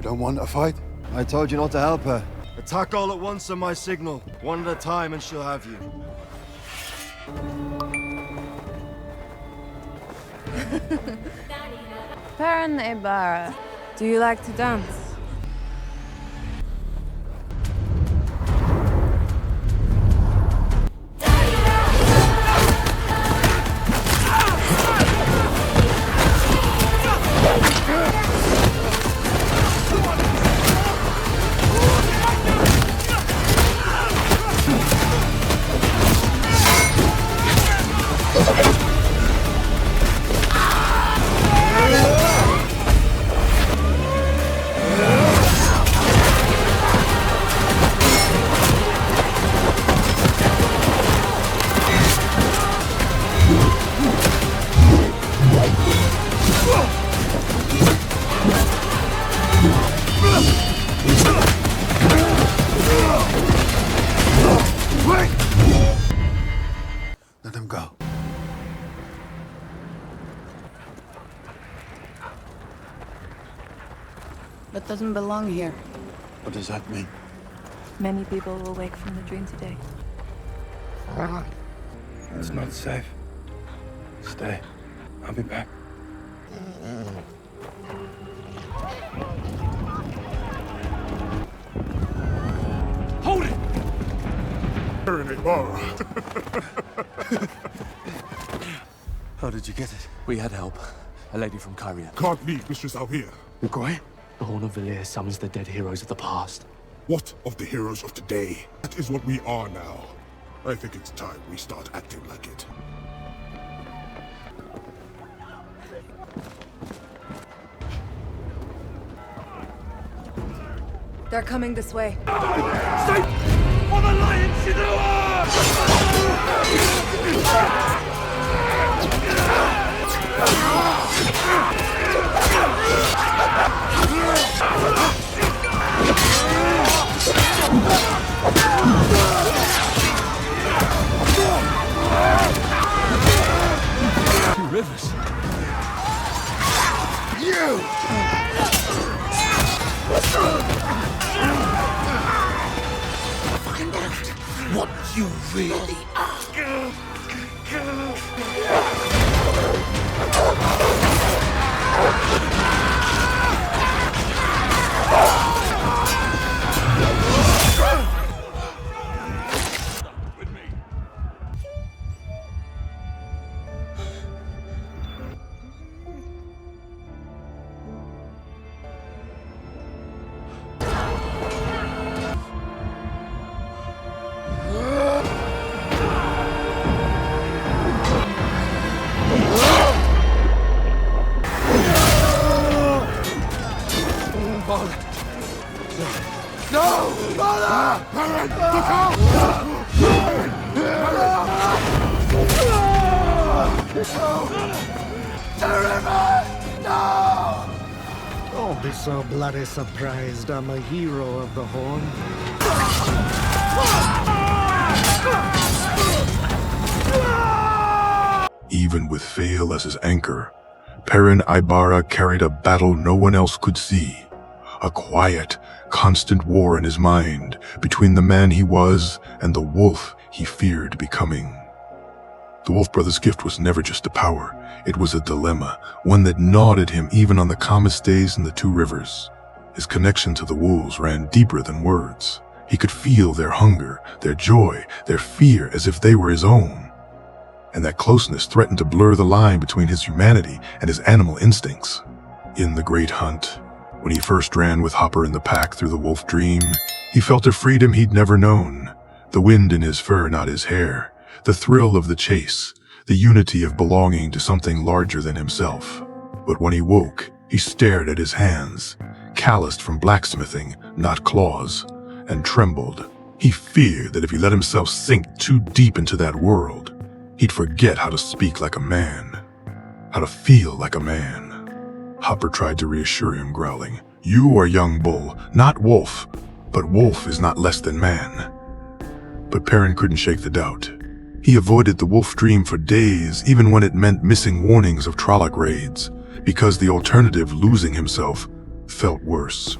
don't want a fight? I told you not to help her. Attack all at once on my signal. One at a time and she'll have you. Perrin Aybara, do you like to dance? Let him go. That doesn't belong here. What does that mean? Many people will wake from the dream today. It's not safe. Stay. I'll be back. Hold it! Perrin Aybara. How did you get it? We had help. A lady from Kyria. Can't leave Mistress out here. Egwene? The Horn of Valir summons the dead heroes of the past. What of the heroes of today? That is what we are now. I think it's time we start acting like it. They're coming this way. Stay for the Lion Two rivers. Find out what you really are. Don't be so bloody surprised. I'm a hero of the Horn. Even with Fail as his anchor, Perrin Aybara carried a battle no one else could see. A quiet, constant war in his mind between the man he was and the wolf he feared becoming. The Wolfbrother's gift was never just a power, it was a dilemma, one that gnawed at him even on the calmest days in the Two Rivers. His connection to the wolves ran deeper than words. He could feel their hunger, their joy, their fear as if they were his own. And that closeness threatened to blur the line between his humanity and his animal instincts. In the Great Hunt, when he first ran with Hopper in the pack through the wolf dream, he felt a freedom he'd never known. The wind in his fur, not his hair. The thrill of the chase. The unity of belonging to something larger than himself. But when he woke, he stared at his hands, calloused from blacksmithing, not claws, and trembled. He feared that if he let himself sink too deep into that world, he'd forget how to speak like a man, how to feel like a man. Hopper tried to reassure him, growling, "You are young bull, not wolf, but wolf is not less than man." But Perrin couldn't shake the doubt. He avoided the wolf dream for days, even when it meant missing warnings of Trolloc raids, because the alternative, losing himself, felt worse.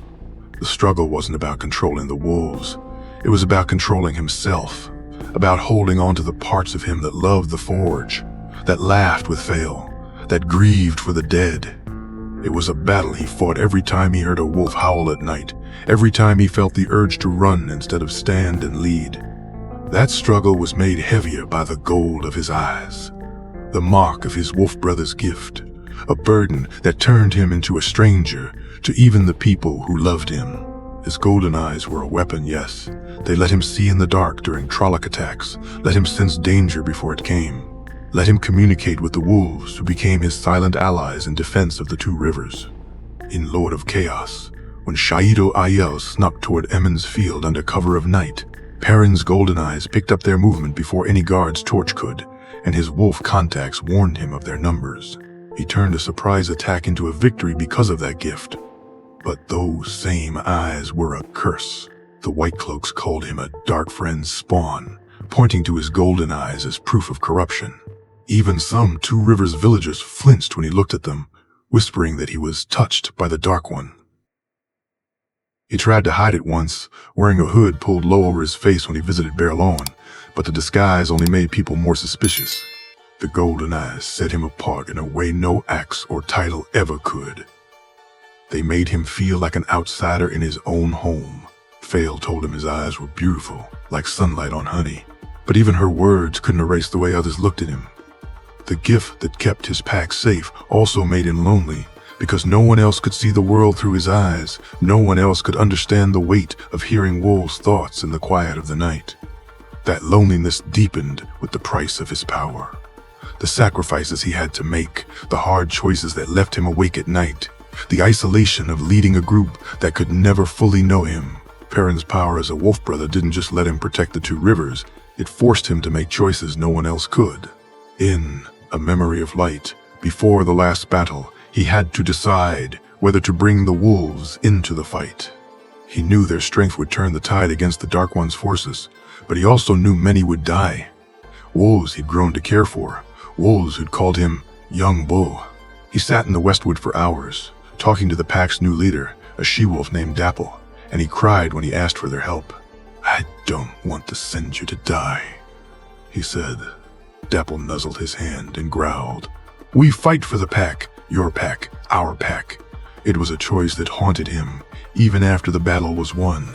The struggle wasn't about controlling the wolves. It was about controlling himself, about holding on to the parts of him that loved the forge, that laughed with Fail, that grieved for the dead. It was a battle he fought every time he heard a wolf howl at night, every time he felt the urge to run instead of stand and lead. That struggle was made heavier by the gold of his eyes, the mark of his Wolfbrother's gift, a burden that turned him into a stranger to even the people who loved him. His golden eyes were a weapon, yes. They let him see in the dark during Trolloc attacks, let him sense danger before it came, let him communicate with the wolves who became his silent allies in defense of the two rivers. In Lord of Chaos, when Shaido Aiel snuck toward Emond's field under cover of night, Perrin's golden eyes picked up their movement before any guard's torch could, and his wolf contacts warned him of their numbers. He turned a surprise attack into a victory because of that gift. But those same eyes were a curse. The Whitecloaks called him a dark friend's spawn, pointing to his golden eyes as proof of corruption. Even some Two Rivers villagers flinched when he looked at them, whispering that he was touched by the Dark One. He tried to hide it once, wearing a hood pulled low over his face when he visited Berlon, but the disguise only made people more suspicious. The golden eyes set him apart in a way no axe or title ever could. They made him feel like an outsider in his own home. Fail told him his eyes were beautiful, like sunlight on honey, but even her words couldn't erase the way others looked at him. The gift that kept his pack safe also made him lonely, because no one else could see the world through his eyes. No one else could understand the weight of hearing wolves' thoughts in the quiet of the night. That loneliness deepened with the price of his power. The sacrifices he had to make, the hard choices that left him awake at night, the isolation of leading a group that could never fully know him. Perrin's power as a Wolfbrother didn't just let him protect the Two Rivers, it forced him to make choices no one else could. In A Memory of Light, before the last battle, he had to decide whether to bring the wolves into the fight. He knew their strength would turn the tide against the Dark One's forces, but he also knew many would die. Wolves he'd grown to care for, wolves who'd called him Young Bull. He sat in the Westwood for hours, talking to the pack's new leader, a she-wolf named Dapple, and he cried when he asked for their help. "I don't want to send you to die," he said. Dapple nuzzled his hand and growled. "We fight for the pack, your pack, our pack." It was a choice that haunted him, even after the battle was won.